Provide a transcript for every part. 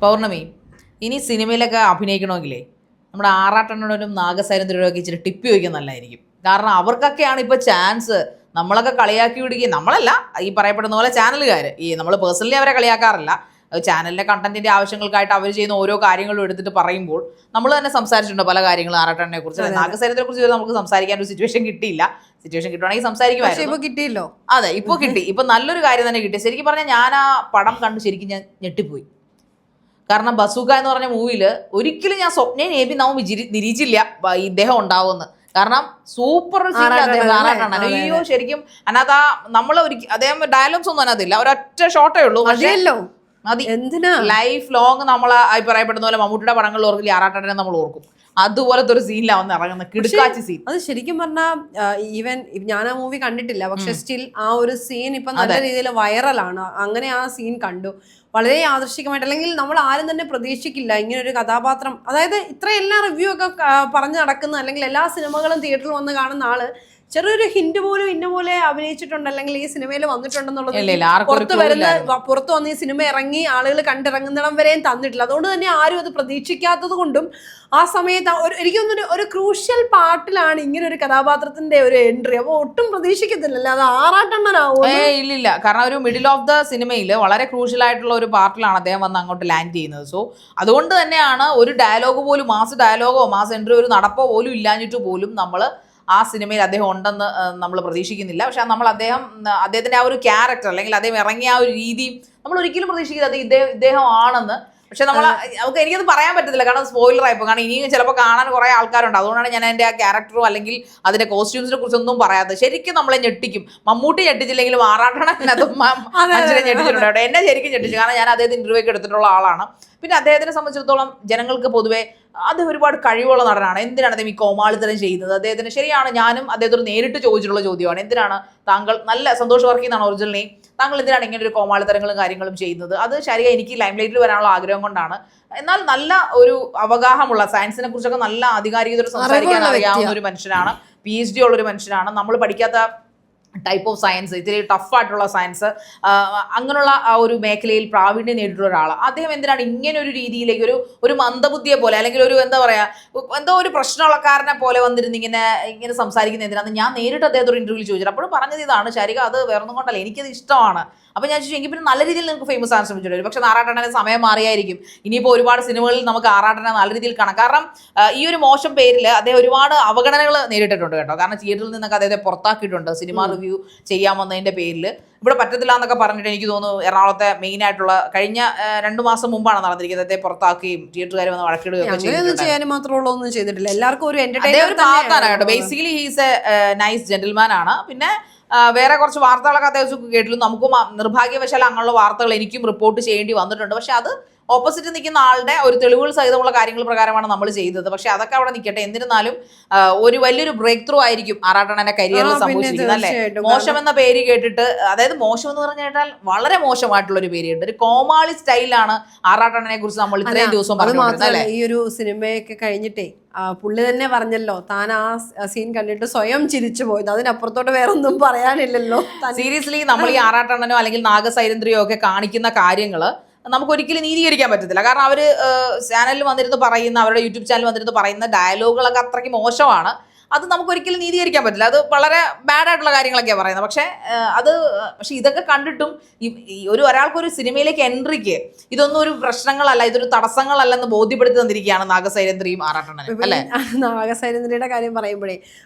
പൗർണമി ഇനി സിനിമയിലൊക്കെ അഭിനയിക്കണമെങ്കിലേ നമ്മുടെ ആറാട്ടെണ്ണനും നാഗസൈരന്ദ്രനൊക്കെ ഇച്ചിരി ടിപ്പി വയ്ക്കാൻ നല്ലതായിരിക്കും. കാരണം അവർക്കൊക്കെയാണ് ഇപ്പോൾ ചാൻസ്. നമ്മളൊക്കെ കളിയാക്കി വിടുകയും, നമ്മളല്ല ഈ പറയപ്പെടുന്ന പോലെ ചാനലുകാർ, നമ്മൾ പേഴ്സണലി അവരെ കളിയാക്കാറില്ല. ചാനലിൻ്റെ കണ്ടന്റിൻ്റെ ആവശ്യങ്ങൾക്കായിട്ട് അവർ ചെയ്യുന്ന ഓരോ കാര്യങ്ങളും എടുത്തിട്ട് പറയുമ്പോൾ നമ്മൾ തന്നെ സംസാരിച്ചിട്ടുണ്ട് പല കാര്യങ്ങളും ആറാട്ടെണ്ണനെ കുറിച്ച്. നാഗസൈരന്ദ്രനെ കുറിച്ച് നമുക്ക് സംസാരിക്കാൻ ഒരു സിറ്റുവേഷൻ കിട്ടിയില്ല. സിറ്റുവേഷൻ കിട്ടുവാണെങ്കിൽ സംസാരിക്കുമായിരുന്നു. കിട്ടിയല്ലോ. അതെ, ഇപ്പോൾ കിട്ടി. ഇപ്പം നല്ലൊരു കാര്യം തന്നെ കിട്ടി. ശരിക്കും പറഞ്ഞാൽ ഞാൻ ആ പടം കണ്ട് ശരിക്കും ഞാൻ ഞെട്ടിപ്പോയി. കാരണം ബസൂക്ക എന്ന് പറഞ്ഞ മൂവിയിൽ ഒരിക്കലും ഞാൻ സ്വപ്നം നാം നിരീക്ഷിച്ചില്ല ഇദ്ദേഹം ഉണ്ടാവുമെന്ന്. കാരണം സൂപ്പർ ആറാട്ടാണ്. അയ്യോ ശരിക്കും അതിനകത്ത് നമ്മൾ അദ്ദേഹം ഡയലോഗ്സ് ഒന്നും അതിനകത്തില്ല, ഒരൊറ്റ ഷോട്ടേ ഉള്ളൂ. മതി, ലൈഫ് ലോങ് നമ്മൾ പറയപ്പെടുന്ന പോലെ മമ്മൂട്ടിയുടെ പടങ്ങളിൽ ഓർക്കില്ല, ആറാട്ടനെ നമ്മൾ ഓർക്കും. അതുപോലത്തെ ഒരു സീനിലാണ് ഇറങ്ങുന്ന കിടുക്കാച്ചി സീൻ. അത് ശരിക്കും പറഞ്ഞാൽ ഈവൻ ഞാൻ ആ മൂവി കണ്ടിട്ടില്ല, പക്ഷെ സ്റ്റിൽ ആ ഒരു സീൻ ഇപ്പൊ നല്ല രീതിയിൽ വൈറലാണ്. അങ്ങനെ ആ സീൻ കണ്ടു, വളരെ യാദൃശ്ചികമായിട്ട്. അല്ലെങ്കിൽ നമ്മൾ ആരും തന്നെ പ്രതീക്ഷിക്കില്ല ഇങ്ങനെ ഒരു കഥാപാത്രം. അതായത് ഇത്രയെല്ലാം റിവ്യൂ ഒക്കെ പറഞ്ഞു നടക്കുന്ന, അല്ലെങ്കിൽ എല്ലാ സിനിമകളും തിയേറ്ററിൽ വന്ന് കാണുന്ന ആള് ചെറിയൊരു ഹിന്റ് പോലും ഇന്ന പോലെ അഭിനയിച്ചിട്ടുണ്ട്, അല്ലെങ്കിൽ ഈ സിനിമയിൽ വന്നിട്ടുണ്ടെന്നുള്ളത് പുറത്തു വന്ന് ഈ സിനിമ ഇറങ്ങി ആളുകൾ കണ്ടിറങ്ങുന്നിടം വരെയും തന്നിട്ടില്ല. അതുകൊണ്ട് തന്നെ ആരും അത് പ്രതീക്ഷിക്കാത്തത് കൊണ്ടും ആ സമയത്ത് എനിക്കൊന്നൊരു ഒരു ക്രൂഷ്യൽ പാർട്ടിലാണ് ഇങ്ങനെ ഒരു കഥാപാത്രത്തിന്റെ ഒരു എൻട്രി. അപ്പൊ ഒട്ടും പ്രതീക്ഷിക്കത്തില്ലല്ലോ അത് ആറാട്ടെണ്ണനാവും. ഇല്ലില്ല, കാരണം ഒരു മിഡിൽ ഓഫ് ദ സിനിമയിൽ വളരെ ക്രൂഷ്യൽ ആയിട്ടുള്ള ഒരു പാർട്ടിലാണ് അദ്ദേഹം വന്ന് അങ്ങോട്ട് ലാൻഡ് ചെയ്യുന്നത്. സോ അതുകൊണ്ട് തന്നെയാണ് ഒരു ഡയലോഗ് പോലും, മാസ് ഡയലോഗോ മാസ് എൻട്രി, ഒരു നടപ്പോ പോലും ഇല്ലാഞ്ഞിട്ട് പോലും നമ്മൾ ആ സിനിമയിൽ അദ്ദേഹം ഉണ്ടെന്ന് നമ്മൾ പ്രതീക്ഷിക്കുന്നില്ല. പക്ഷെ നമ്മൾ അദ്ദേഹത്തിന്റെ ആ ഒരു ക്യാരക്ടർ, അല്ലെങ്കിൽ അദ്ദേഹം ഇറങ്ങിയ ആ ഒരു രീതി നമ്മൾ ഒരിക്കലും പ്രതീക്ഷിക്കുന്നത് ഇദ്ദേഹം ആണെന്ന്. പക്ഷെ നമുക്ക് എനിക്കത് പറയാൻ പറ്റത്തില്ല, കാരണം സ്പോയിലർ ആയിപ്പോൾ. കാരണം ഇനിയും ചിലപ്പോൾ കാണാൻ കുറേ ആൾക്കാരുണ്ട്. അതുകൊണ്ടാണ് ഞാൻ എൻ്റെ ആ ക്യാരക്ടറോ അല്ലെങ്കിൽ അതിന്റെ കോസ്റ്റ്യൂംസിനെ കുറിച്ചൊന്നും പറയാത്തത്. ശരിക്കും നമ്മളെ ഞെട്ടിക്കും. മമ്മൂട്ടി ഞെട്ടിച്ചില്ലെങ്കിലും ആറാട്ടണനതും മനുഷ്യരെ ഞെട്ടിച്ചിട്ടുണ്ട്. എന്നെ ശരിക്കും ഞെട്ടിച്ചു, കാരണം ഞാൻ അദ്ദേഹത്തിന് ഇന്റർവ്യൂ ഒക്കെ എടുത്തിട്ടുള്ള ആളാണ്. പിന്നെ അദ്ദേഹത്തിനെ സംബന്ധിച്ചിടത്തോളം ജനങ്ങൾക്ക് പൊതുവെ അദ്ദേഹം ഒരുപാട് കഴിവുള്ള നടനാണ്. എന്തിനാണ് അദ്ദേഹം ഈ കോമാളിത്തരം ചെയ്യുന്നത്? അദ്ദേഹത്തിന് ശരിയാണ്, ഞാനും അദ്ദേഹത്തോട് നേരിട്ട് ചോദിച്ചിട്ടുള്ള ചോദ്യമാണ്, എന്തിനാണ് താങ്കൾ, നല്ല സന്തോഷ് വർക്കി എന്നാണ് ഒറിജിനൽ നെയിം, താങ്കൾ എന്തിനാണ് ഇങ്ങനെ ഒരു കോമാളിത്തരങ്ങളും കാര്യങ്ങളും ചെയ്യുന്നത്? അത് ശരിയാ, എനിക്ക് ലൈം ലൈറ്റിൽ വരാനുള്ള ആഗ്രഹം കൊണ്ടാണ്. എന്നാൽ നല്ല ഒരു അവഗാഹമുള്ള, സയൻസിനെ കുറിച്ചൊക്കെ നല്ല ആധികാരികത സംസാരിക്കാൻ അറിയാവുന്ന ഒരു മനുഷ്യനാണ്, PhD ഉള്ള ഒരു മനുഷ്യനാണ്. നമ്മൾ പഠിക്കാത്ത ടൈപ്പ് ഓഫ് സയൻസ്, ഇത്തിരി ടഫായിട്ടുള്ള സയൻസ്, അങ്ങനെയുള്ള ആ ഒരു മേഖലയിൽ പ്രാവീണ്യം നേടിയിട്ടുള്ള ഒരാൾ. അദ്ദേഹം എന്തിനാണ് ഇങ്ങനെ ഒരു രീതിയിലേക്ക് ഒരു മന്ദബുദ്ധിയെ പോലെ, അല്ലെങ്കിൽ ഒരു എന്താ പറയുക, എന്തോ ഒരു പ്രശ്നമുള്ളക്കാരനെ പോലെ വന്നിരുന്ന് ഇങ്ങനെ സംസാരിക്കുന്നത് എന്തിനാന്ന് ഞാൻ നേരിട്ട് അദ്ദേഹത്തോട് ഇന്റർവ്യൂവിൽ ചോദിച്ചിട്ട് അപ്പോഴും പറഞ്ഞത് ഇതാണ്, ശരിക്കും അത് വേറൊന്നും കൊണ്ടല്ല, എനിക്കത് ഇഷ്ടമാണ്. അപ്പോൾ ഞാൻ ചോദിച്ചു, എങ്കിൽ പിന്നെ നല്ല രീതിയിൽ നിങ്ങൾക്ക് ഫേമസ് ആകാൻ ശ്രമിച്ചിട്ടുണ്ട്. പക്ഷേ ആറാട്ടണ്ണനെ സമയം മാറിയായിരിക്കും. ഇനിയിപ്പോൾ ഒരുപാട് സിനിമകളിൽ നമുക്ക് ആറാട്ടണ്ണനെ നല്ല രീതിയിൽ കാണാം. കാരണം ഈ ഒരു മോശം പേരിൽ അദ്ദേഹം ഒരുപാട് അവഗണനകൾ നേരിട്ടിട്ടുണ്ട് കേട്ടോ. കാരണം തിയേറ്ററിൽ നിന്നൊക്കെ അദ്ദേഹത്തെ പുറത്താക്കിയിട്ടുണ്ട് സിനിമ റിവ്യൂ ചെയ്യാമെന്നതിൻ്റെ പേരിൽ. ഇവിടെ പറ്റത്തില്ല എന്നൊക്കെ പറഞ്ഞിട്ട് എനിക്ക് തോന്നുന്നു എറണാകുളത്തെ മെയിൻ ആയിട്ടുള്ള കഴിഞ്ഞ 2 മാസം മുമ്പാണ് നടന്നിരിക്കുന്നത്. അദ്ദേഹത്തെ പുറത്താക്കുകയും തിയേറ്ററുകാർ വന്ന് വഴക്കിടുകയൊക്കെ ചെയ്തിട്ടില്ല. എല്ലാവർക്കും ഒരു കേട്ടോ. Basically he's A nice gentleman ആണ്. പിന്നെ വേറെ കുറച്ച് വാർത്തകളൊക്കെ അത്യാവശ്യം കേട്ടില്ല. നമുക്കും നിർഭാഗ്യവശാൽ അങ്ങനെയുള്ള വാർത്തകൾ എനിക്കും റിപ്പോർട്ട് ചെയ്യേണ്ടി വന്നിട്ടുണ്ട്. പക്ഷെ അത് ഓപ്പോസിറ്റ് നിൽക്കുന്ന ആളുടെ ഒരു തെളിവുകൾ സഹിതമുള്ള കാര്യങ്ങൾ പ്രകാരമാണ് നമ്മൾ ചെയ്തത്. പക്ഷെ അതൊക്കെ അവിടെ നിൽക്കട്ടെ. എന്നിരുന്നാലും ഒരു വലിയൊരു ബ്രേക്ക് ത്രൂ ആയിരിക്കും ആറാട്ടണ്ണന്റെ കരിയറിൽ സംഭവിച്ചിരിക്കുന്നത് അല്ലേ. മോശം എന്ന പേര് കേട്ടിട്ട്, അതായത് മോശം എന്ന് പറഞ്ഞു കേട്ടാൽ വളരെ മോശമായിട്ടുള്ള ഒരു പേര് കേട്ടിട്ട്, ഒരു കോമാളി സ്റ്റൈലാണ് ആറാട്ടണ്ണനെ കുറിച്ച് നമ്മൾ ഇത്രയും ദിവസം പറഞ്ഞത്. ഈ ഒരു സിനിമയൊക്കെ കഴിഞ്ഞിട്ടേ പുള്ളി തന്നെ പറഞ്ഞല്ലോ, താൻ ആ സീൻ കണ്ടിട്ട് സ്വയം ചിരിച്ചു പോയത്, അതിനപ്പുറത്തോട്ട് വേറെ ഒന്നും പറയാനില്ലല്ലോ. സീരിയസ്ലി നമ്മൾ ഈ ആറാട്ടണ്ണനോ അല്ലെങ്കിൽ നാഗസൈരന്ദ്രിയോ ഒക്കെ കാണിക്കുന്ന കാര്യങ്ങള് നമുക്ക് ഒരിക്കലും നീതീകരിക്കാൻ പറ്റത്തില്ല. കാരണം അവർ ചാനലിൽ വന്നിരുന്ന് പറയുന്ന, അവരുടെ യൂട്യൂബ് ചാനലിൽ വന്നിരുന്ന് പറയുന്ന ഡയലോഗുകളൊക്കെ അത്രയ്ക്ക് മോശമാണ്. അത് നമുക്ക് ഒരിക്കലും നീതീകരിക്കാൻ പറ്റില്ല. അത് വളരെ ബാഡ് ആയിട്ടുള്ള കാര്യങ്ങളൊക്കെയാണ് പറയുന്നത്. പക്ഷേ ഇതൊക്കെ കണ്ടിട്ടും ഒരാൾക്കൊരു സിനിമയിലേക്ക് എൻട്രിക്ക് ഇതൊന്നും ഒരു പ്രശ്നങ്ങളല്ല, ഇതൊരു തടസ്സങ്ങളല്ലെന്ന് ബോധ്യപ്പെടുത്തി തന്നിരിക്കുകയാണ് നാഗസൈരന്ദ്രിയും ആറാട്ടണ്ണനും അല്ലേ. നാഗസൈരന്ദ്രിയുടെ കാര്യം പറയുമ്പോഴേ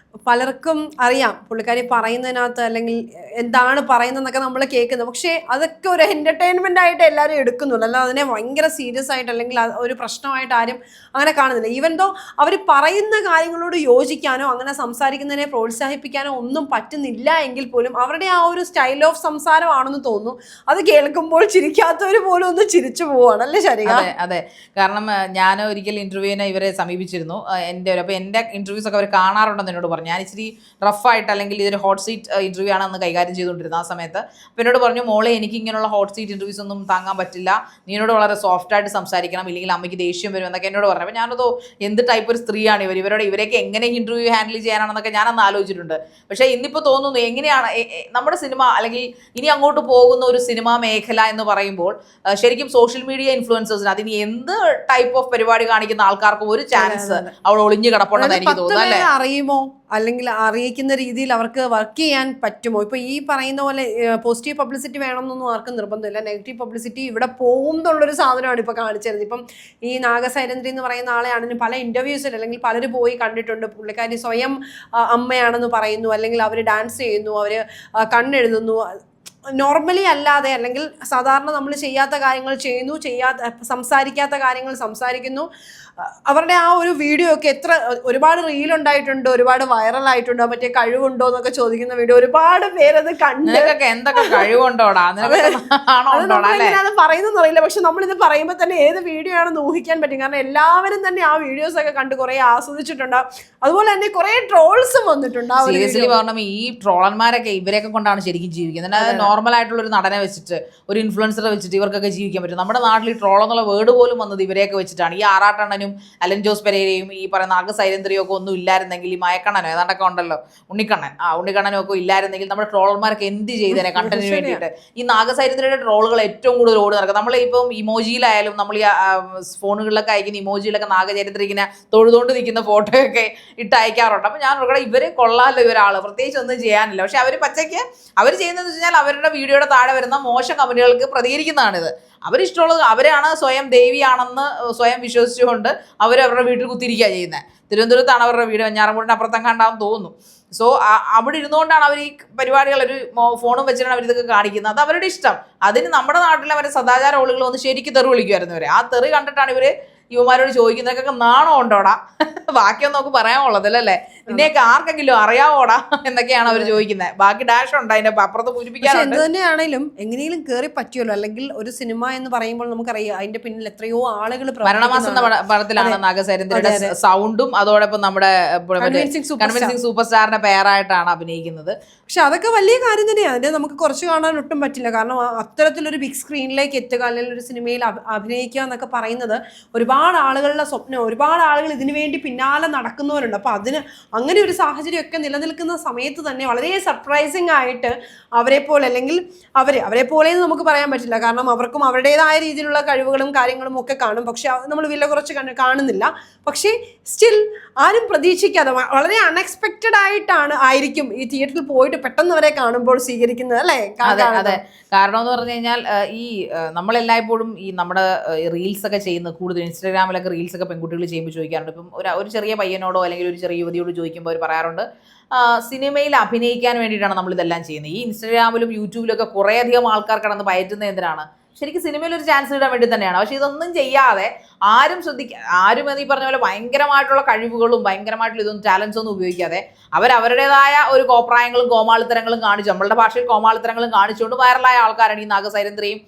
പലർക്കും അറിയാം പുള്ളിക്കാരി പറയുന്നതിനകത്ത്, അല്ലെങ്കിൽ എന്താണ് പറയുന്നതെന്നൊക്കെ നമ്മൾ കേൾക്കുന്നത്. പക്ഷേ അതൊക്കെ ഒരു എന്റർടൈൻമെന്റ് ആയിട്ട് എല്ലാവരും എടുക്കുന്നുള്ളൂ, അല്ല അതിനെ ഭയങ്കര സീരിയസ് ആയിട്ട് അല്ലെങ്കിൽ ഒരു പ്രശ്നമായിട്ട് ആരും അങ്ങനെ കാണുന്നില്ല. ഈവൻ ദോ അവർ പറയുന്ന കാര്യങ്ങളോട് യോജിക്കാനോ അങ്ങനെ സംസാരിക്കുന്നതിനെ പ്രോത്സാഹിപ്പിക്കാനോ ഒന്നും പറ്റുന്നില്ല എങ്കിൽ പോലും അവരുടെ ആ ഒരു സ്റ്റൈൽ ഓഫ് സംസാരമാണെന്ന് തോന്നുന്നു. അത് കേൾക്കുമ്പോൾ ചിരിക്കാത്തവർ പോലും ഒന്ന് ചിരിച്ചു പോവാണ് അല്ലേ ശരിയാ. അതെ, കാരണം ഞാൻ ഒരിക്കൽ ഇന്റർവ്യൂവിനെ ഇവരെ സമീപിച്ചിരുന്നു. അപ്പോൾ എൻ്റെ ഇന്റർവ്യൂസ് ഒക്കെ അവർ കാണാറുണ്ടെന്ന് എന്നോട് പറഞ്ഞു. ഞാൻ ഇച്ചിരി റഫായിട്ട്, അല്ലെങ്കിൽ ഇതൊരു ഹോട്ട് സീറ്റ് ഇന്റർവ്യൂ ആണ് അന്ന് കൈകാര്യം ചെയ്തുകൊണ്ടിരുന്നത് ആ സമയത്ത്. അപ്പോൾ എന്നോട് പറഞ്ഞു, മോളെ എനിക്ക് ഇങ്ങനെയുള്ള ഹോട്ട് സീറ്റ് ഇന്റർവ്യൂസ് ഒന്നും താങ്ങാൻ പറ്റില്ല, നീ എന്നോട് വളരെ സോഫ്റ്റ് ആയിട്ട് സംസാരിക്കണം, ഇല്ലെങ്കിൽ അമ്മയ്ക്ക് ദേഷ്യം വരും എന്നൊക്കെ എന്നോട് പറഞ്ഞു. അപ്പോൾ ഞാനതോ എന്ത് ടൈപ്പ് ഒരു സ്ത്രീയാണ് ഇവരൊക്കെ എങ്ങനെ ഇന്റർവ്യൂ ഹാൻഡിൽ ചെയ്യാനാണെന്നൊക്കെ ഞാനന്ന് ആലോചിച്ചിട്ടുണ്ട്. പക്ഷേ ഇന്നിപ്പോൾ തോന്നുന്നു എങ്ങനെയാണ് നമ്മുടെ സിനിമ അല്ലെങ്കിൽ ഇനി അങ്ങോട്ട് പോകുന്ന ഒരു സിനിമാ മേഖല എന്ന് പറയുമ്പോൾ ശരിക്കും സോഷ്യൽ മീഡിയ ഇൻഫ്ലുവൻസേഴ്സിന് അതിന് എന്ത് ടൈപ്പ് ഓഫ് പരിപാടി കാണിക്കുന്ന ആൾക്കാർക്കും ഒരു ചാൻസ് അവിടെ ഒളിഞ്ഞു കിടപ്പുണ്ടെന്ന് എനിക്ക് തോന്നുന്നു അല്ലേ? അറിയുമോ അല്ലെങ്കിൽ അറിയിക്കുന്ന രീതിയിൽ അവർക്ക് വർക്ക് ചെയ്യാൻ പറ്റുമോ? ഇപ്പൊ ഈ പറയുന്ന പോലെ പോസിറ്റീവ് പബ്ലിസിറ്റി വേണമെന്നൊന്നും ആർക്കും നിർബന്ധമില്ല. നെഗറ്റീവ് പബ്ലിസിറ്റി ഇവിടെ പോകും എന്നുള്ളൊരു സാധനമാണ് ഇപ്പൊ കാണിച്ചിരുന്നത്. ഇപ്പം ഈ നാഗസൈരന്ദ്രി എന്ന് പറയുന്ന ആളെയാണെങ്കിലും പല ഇന്റർവ്യൂസിൽ അല്ലെങ്കിൽ പലരും പോയി കണ്ടിട്ടുണ്ട്. പുള്ളിക്കാരി സ്വയം അമ്മയാണെന്ന് പറയുന്നു, അല്ലെങ്കിൽ അവർ ഡാൻസ് ചെയ്യുന്നു, അവർ കണ്ണെഴുതുന്നു. നോർമലി അല്ലാതെ അല്ലെങ്കിൽ സാധാരണ നമ്മൾ ചെയ്യാത്ത കാര്യങ്ങൾ ചെയ്യുന്നു, സംസാരിക്കാത്ത കാര്യങ്ങൾ സംസാരിക്കുന്നു. അവരുടെ ആ ഒരു വീഡിയോ ഒക്കെ ഒരുപാട് റീൽ ഉണ്ടായിട്ടുണ്ട്, ഒരുപാട് വൈറൽ ആയിട്ടുണ്ട്. മറ്റേ കഴിവുണ്ടോ എന്നൊക്കെ ചോദിക്കുന്ന വീഡിയോ ഒരുപാട് പേരത് കണ്ട് എന്തൊക്കെ കഴിവുണ്ടോടാ അത് പറയുന്നതെന്ന് അറിയില്ല. പക്ഷെ നമ്മളിത് പറയുമ്പോൾ തന്നെ ഏത് വീഡിയോ ആണെന്ന് ഊഹിക്കാൻ പറ്റും. കാരണം എല്ലാവരും തന്നെ ആ വീഡിയോസ് ഒക്കെ കണ്ട് കുറെ ആസ്വദിച്ചിട്ടുണ്ടാവും. അതുപോലെ തന്നെ കുറെ ട്രോൾസും വന്നിട്ടുണ്ട്. സീരിയസ്ലി പറഞ്ഞാൽ ഈ ട്രോളന്മാരൊക്കെ ഇവരെയൊക്കെ കൊണ്ടാണ് ശരിക്കും ജീവിക്കുന്നത്. നോർമൽ ആയിട്ടുള്ള ഒരു നടനെ വെച്ചിട്ട് ഒരു ഇൻഫ്ലുവൻസറെ വെച്ചിട്ട് ഇവർക്കൊക്കെ ജീവിക്കാൻ പറ്റും. നമ്മുടെ നാട്ടിൽ ഈ ട്രോൾ എന്നുള്ള വേർഡ് പോലും വന്നത് ഇവരെയൊക്കെ വെച്ചിട്ടാണ്. ഈ ആറാട്ടണ്ണനും അലൻ ജോസ് പെരേരയും ഈ പറയുന്ന നാഗസൈരന്ദ്രിയും ഒക്കെ ഒന്നും ഇല്ലായിരുന്നെങ്കിൽ, ഈ മയക്കണ്ണനോ ഏതാണ്ടൊക്കെ ഉണ്ടല്ലോ, ഉണ്ണിക്കണ്ണനും ഒക്കെ ഇല്ലായിരുന്നെങ്കിൽ നമ്മുടെ ട്രോളന്മാരൊക്കെ എന്ത് ചെയ്തേനെ കണ്ടന്റിന് വേണ്ടിയിട്ട്. ഈ നാഗസൈരന്ദ്രിയുടെ ട്രോളുകൾ ഏറ്റവും കൂടുതൽ ഓടി നടക്കുക. നമ്മളിപ്പം ഇമോജിയിലായാലും നമ്മൾ ഈ ഫോണുകളിലൊക്കെ അയക്കുന്ന ഇമോജിയിലൊക്കെ നാഗചരിത്രം ഇങ്ങനെ തൊഴുതുകൊണ്ട് നിൽക്കുന്ന ഫോട്ടോയൊക്കെ ഇട്ട് അയക്കാറുണ്ട്. അപ്പം ഞാൻ ഇവിടെ ഇവര് കൊള്ളാമല്ലോ, ഇവരാള് പ്രത്യേകിച്ച് ഒന്നും ചെയ്യാനില്ല. പക്ഷെ അവർ പച്ചയ്ക്ക് അവർ ചെയ്യുന്നതെന്ന് വെച്ച് കഴിഞ്ഞാൽ അവരുടെ വീഡിയോയുടെ താഴെ വരുന്ന മോശം കമന്റുകൾക്ക് പ്രതികരിക്കുന്നതാണിത്. അവരിഷ്ടമുള്ളത്, അവരാണ് സ്വയം ദേവിയാണെന്ന് സ്വയം വിശ്വസിച്ചുകൊണ്ട് അവരവരുടെ വീട്ടിൽ കുത്തിരിക്കുക ചെയ്യുന്നത്. തിരുവനന്തപുരത്താണ് അവരുടെ വീട്, വെഞ്ഞാറമൂടിന് അപ്പുറത്തെങ്ങാണ്ടാന്ന് തോന്നുന്നു. സോ അവിടെ ഇരുന്നുകൊണ്ടാണ് അവർ ഈ പരിപാടികൾ, ഒരു ഫോണും വെച്ചിട്ടാണ് അവരിതൊക്കെ കാണിക്കുന്നത്. അത് അവരുടെ ഇഷ്ടം. അതിന് നമ്മുടെ നാട്ടിലെ അവരെ സദാചാര ഓളുകൾ വന്ന് ശരിക്കും തെറി വിളിക്കുമായിരുന്നു ഇവരെ. ആ തെറി കണ്ടിട്ടാണ് ഇവര് യുവമാരോട് ചോദിക്കുന്നതൊക്കെ നാണം ഉണ്ടോടാ, ബാക്കിയൊന്നും നമുക്ക് പറയാനുള്ളതല്ലേ, നിന്നെയൊക്കെ ആർക്കെങ്കിലും അറിയാവോടാ എന്നൊക്കെയാണ് അവർ ചോദിക്കുന്നത്. ബാക്കി ഡാഷ് ഉണ്ട് അതിന്റെ അപ്പുറത്ത് പൂരിപ്പിക്കാറുണ്ട്. എന്ത് തന്നെയാണെങ്കിലും എങ്ങനെയും കയറി പറ്റുമല്ലോ. അല്ലെങ്കിൽ ഒരു സിനിമ എന്ന് പറയുമ്പോൾ നമുക്കറിയാം അതിന്റെ പിന്നിൽ എത്രയോ ആളുകൾ. മരണമാസം എന്ന പടത്തിലാണ് നാഗസൈരന്ദ്രിയുടെ സൗണ്ടും അതോടൊപ്പം നമ്മുടെ കൺവിൻസിംഗ് സൂപ്പർ സ്റ്റാറിന്റെ പേരായിട്ടാണ് അഭിനയിക്കുന്നത്. പക്ഷെ അതൊക്കെ വലിയ കാര്യം തന്നെയാണ്. അതിന്റെ നമുക്ക് കുറച്ച് കാണാൻ ഒട്ടും പറ്റില്ല. കാരണം അത്തരത്തിലൊരു ബിഗ് സ്ക്രീനിലേക്ക് എത്തുക, അല്ലെങ്കിൽ ഒരു സിനിമയിൽ അഭിനയിക്കുക എന്നൊക്കെ പറയുന്നത് ഒരുപാട് ആളുകളുടെ സ്വപ്നം. ഒരുപാട് ആളുകൾ ഇതിനു വേണ്ടി പിന്നാലെ നടക്കുന്നവരുണ്ട്. അപ്പൊ അങ്ങനെ ഒരു സാഹചര്യമൊക്കെ നിലനിൽക്കുന്ന സമയത്ത് തന്നെ വളരെ സർപ്രൈസിങ് ആയിട്ട് അവരെ പോലെ, അല്ലെങ്കിൽ അവരെ പോലെ എന്ന് നമുക്ക് പറയാൻ പറ്റില്ല. കാരണം അവർക്കും അവരുടേതായ രീതിയിലുള്ള കഴിവുകളും കാര്യങ്ങളും ഒക്കെ കാണും. പക്ഷെ നമ്മൾ വില കുറച്ച് കാണുന്നില്ല. പക്ഷേ സ്റ്റിൽ ആരും പ്രതീക്ഷിക്കാതെ വളരെ അൺഎക്സ്പെക്റ്റഡ് ആയിരിക്കും ഈ തിയേറ്ററിൽ പോയിട്ട് പെട്ടെന്ന് അവരെ കാണുമ്പോൾ സ്വീകരിക്കുന്നത്, അല്ലേ? അതെ. കാരണം എന്ന് പറഞ്ഞു കഴിഞ്ഞാൽ ഈ നമ്മളെല്ലായ്പ്പോഴും ഈ നമ്മുടെ റീൽസ് ഒക്കെ ചെയ്യുന്നത്, കൂടുതൽ ഇൻസ്റ്റാഗ്രാമിലൊക്കെ റീൽസ് ഒക്കെ പെൺകുട്ടികൾ ചെയ്യുമ്പോൾ ചോദിക്കാറുണ്ട്. ഇപ്പം ഒരു ചെറിയ പയ്യനോടോ അല്ലെങ്കിൽ ഒരു ചെറിയ യുവതിയോട് ചോദിക്കുമ്പോൾ അവർ പറയാറുണ്ട്, സിനിമയിൽ അഭിനയിക്കാൻ വേണ്ടിയിട്ടാണ് നമ്മളിതെല്ലാം ചെയ്യുന്നത്. ഈ ഇൻസ്റ്റാഗ്രാമിലും യൂട്യൂബിലൊക്കെ കുറേയധികം ആൾക്കാർ കടന്ന് പയറ്റുന്നത് എന്തിനാണ്? ശരിക്കും സിനിമയിൽ ഒരു ചാൻസ് ഇടാൻ വേണ്ടി തന്നെയാണ്. പക്ഷെ ഇതൊന്നും ചെയ്യാതെ ആരും ഈ പറഞ്ഞ പോലെ ഭയങ്കരമായിട്ടുള്ള കഴിവുകളും ഭയങ്കരമായിട്ടുള്ള ഇതൊന്നും ടാലൻസ് ഒന്നും ഉപയോഗിക്കാതെ അവരവരുടേതായ ഒരു കോപ്രായങ്ങളും കോമാളിത്തരങ്ങളും കാണിച്ചു, നമ്മളുടെ ഭാഷയിൽ കോമാളിത്തരങ്ങളും കാണിച്ചുകൊണ്ട് വൈറലായ ആൾക്കാരാണ് ഈ നാഗസൈരന്ദ്രിയും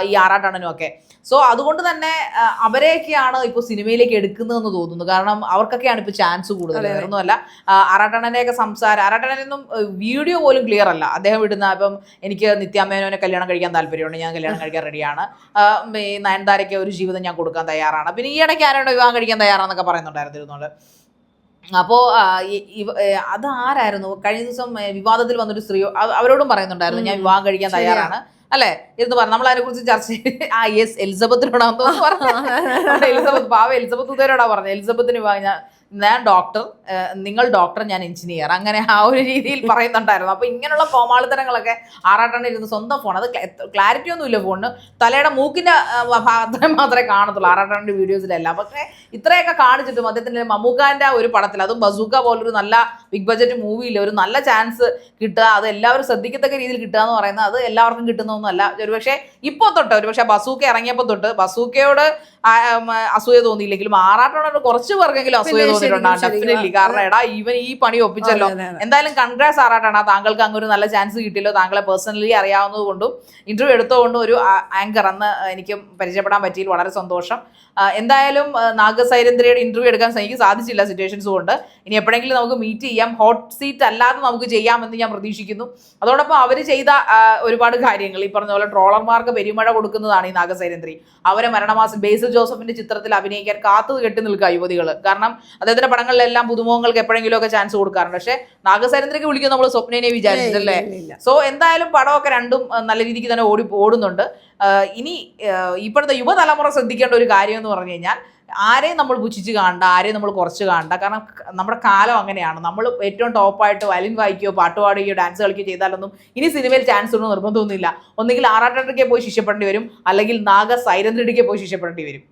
ഈ ആറാട്ടണ്ണനും ഒക്കെ. സോ അതുകൊണ്ട് തന്നെ അവരെയൊക്കെയാണ് ഇപ്പോൾ സിനിമയിലേക്ക് എടുക്കുന്നതെന്ന് തോന്നുന്നു. കാരണം അവർക്കൊക്കെയാണ് ഇപ്പോൾ ചാൻസ് കൂടുതൽ. വേറൊന്നുമല്ല, ആറാട്ടണ്ണൻ്റെയൊക്കെ ആറാട്ടണ്ണനൊന്നും വീഡിയോ പോലും ക്ലിയർ അല്ല. അദ്ദേഹം ഇടുന്ന ഇപ്പം എനിക്ക് നിത്യാമേനോനെ കല്യാണം കഴിക്കാൻ താല്പര്യമുണ്ട്, ഞാൻ കല്യാണം കഴിക്കാൻ റെഡിയാണ്, നയൻതാരയ്ക്ക് ഒരു ജീവിതം ഞാൻ കൊടുക്കാൻ തയ്യാറാണ്, പിന്നെ ഈ ഇടയ്ക്ക് ആരോടെ വിവാഹം കഴിക്കാൻ തയ്യാറാന്നൊക്കെ പറയുന്നുണ്ടായിരുന്നിരുന്നോണ്ട്. അപ്പോൾ അത് ആരായിരുന്നു കഴിഞ്ഞ ദിവസം വിവാദത്തിൽ വന്നൊരു സ്ത്രീയോ അവരോടും പറയുന്നുണ്ടായിരുന്നു ഞാൻ വിവാഹം കഴിക്കാൻ തയ്യാറാണ് അല്ലേ എന്ന് പറഞ്ഞു. നമ്മൾ അതിനെ കുറിച്ച് ചർച്ച ചെയ്ത് എലിസബത്തിനോടാന്ന് തോന്നുന്നു പറഞ്ഞു. എലിസബത്ത് ഉദയരോടാ പറഞ്ഞു, എലിസബത്തിന് ഞാൻ ഡോക്ടർ, നിങ്ങൾ ഡോക്ടർ, ഞാൻ എഞ്ചിനീയർ, അങ്ങനെ ആ ഒരു രീതിയിൽ പറയുന്നുണ്ടായിരുന്നു. അപ്പോൾ ഇങ്ങനെയുള്ള കോമാളിത്തരങ്ങളൊക്കെ ആറാട്ടണ്ണൻ ഇരുന്ന് സ്വന്തം ഫോൺ, അത് ക്ലാരിറ്റി ഒന്നും ഇല്ല ഫോണിന്, തലയുടെ മൂക്കിൻ്റെ ഭാഗത്തെ മാത്രമേ കാണത്തുള്ളൂ ആറാട്ടണ്ണൻ്റെ വീഡിയോസിലെല്ലാം. പക്ഷേ ഇത്രയൊക്കെ കാണിച്ചിട്ടും അദ്ദേഹത്തിൻ്റെ മമ്മൂക്കാൻ്റെ ഒരു പടത്തിൽ, അതും ബസൂക്ക പോലൊരു നല്ല ബിഗ് ബഡ്ജറ്റ് മൂവിയിൽ ഒരു നല്ല ചാൻസ് കിട്ടുക, അത് എല്ലാവരും ശ്രദ്ധിക്കത്തക്ക രീതിയിൽ കിട്ടുക എന്ന് പറയുന്നത് അത് എല്ലാവർക്കും കിട്ടുന്നതൊന്നുമല്ല. ഒരുപക്ഷെ ഇപ്പോൾ തൊട്ട്, ഒരുപക്ഷെ ബസൂക്ക ഇറങ്ങിയപ്പോൾ തൊട്ട് ബസൂക്കയോട് അസൂയ തോന്നിയില്ലെങ്കിലും ആറാട്ടണ്ണനോട് കുറച്ച് പേർക്കെങ്കിലും അസൂയ തോന്നിയിട്ടുണ്ടാകും ഡെഫിനറ്റ്ലി. കാരണം എടാ ഇവൻ ഈ പണി ഒപ്പിച്ചല്ലോ. എന്തായാലും കൺഗ്രാസ് ആറാട്ടണ്ണ, താങ്കൾക്ക് അങ്ങ് ഒരു നല്ല ചാൻസ് കിട്ടിയല്ലോ, താങ്കളെ പേഴ്സണലി അറിയാവുന്നത് കൊണ്ടും ഇന്റർവ്യൂ എടുത്തുകൊണ്ടും ഒരു ആങ്കർ അന്ന് എനിക്ക് പരിചയപ്പെടാൻ പറ്റിയിൽ വളരെ സന്തോഷം. എന്തായാലും നാഗസൈരന്ദ്രിയുടെ ഇന്റർവ്യൂ എടുക്കാൻ എനിക്ക് സാധിച്ചില്ല സിറ്റുവേഷൻസ് കൊണ്ട്. ഇനി എപ്പോഴെങ്കിലും നമുക്ക് മീറ്റ് ചെയ്യാം, ഹോട്ട് സീറ്റ് അല്ലാതെ നമുക്ക് ചെയ്യാമെന്ന് ഞാൻ പ്രതീക്ഷിക്കുന്നു. അതോടൊപ്പം അവർ ചെയ്ത ഒരുപാട് കാര്യങ്ങൾ, ഈ പറഞ്ഞ പോലെ ട്രോളർമാർക്ക് പെരുമഴ കൊടുക്കുന്നതാണ് ഈ നാഗസൈരന്ദ്രി. അവരെ മരണമാസം ബേസിൽ ജോസഫിന്റെ ചിത്രത്തിൽ അഭിനയിക്കാൻ കാത്തു കെട്ടി നിൽക്കുക യുവതികൾ. കാരണം അദ്ദേഹത്തിന്റെ പടങ്ങളിലെല്ലാം പുതുമുഖങ്ങൾക്ക് എപ്പോഴെങ്കിലും ഒക്കെ ചാൻസ് കൊടുക്കാറുണ്ട്. പക്ഷെ നാഗസൈരന്ദ്രയ്ക്ക് വിളിക്കും നമ്മൾ സ്വപ്നനെ വിചാരിച്ചിട്ടല്ലേ. സോ എന്തായാലും പടമൊക്കെ രണ്ടും നല്ല രീതിക്ക് തന്നെ ഓടുന്നുണ്ട്. ഇനി ഇപ്പോഴത്തെ യുവതലമുറ ശ്രദ്ധിക്കേണ്ട ഒരു കാര്യം എന്ന് പറഞ്ഞു കഴിഞ്ഞാൽ ആരെയും നമ്മൾ പുച്ഛിച്ച് കാണണ്ട, ആരെയും നമ്മൾ കുറച്ച് കാണണ്ട. കാരണം നമ്മുടെ കാലം അങ്ങനെയാണ്. നമ്മൾ ഏറ്റവും ടോപ്പായിട്ട് വയലിൻ വായിക്കുകയോ പാട്ട് പാടുകയോ ഡാൻസ് കളിക്കുകയോ ചെയ്താലൊന്നും ഇനി സിനിമയിൽ ചാൻസ് ഒന്നും നിർബന്ധമൊന്നുമില്ല. ഒന്നുകിൽ ആറാട്ടയ്ക്ക് പോയി ശിഷ്യപ്പെടേണ്ടി വരും, അല്ലെങ്കിൽ നാഗസൈരന്ദ്രയ്ക്ക് പോയി ശിഷ്യപ്പെടേണ്ടി വരും.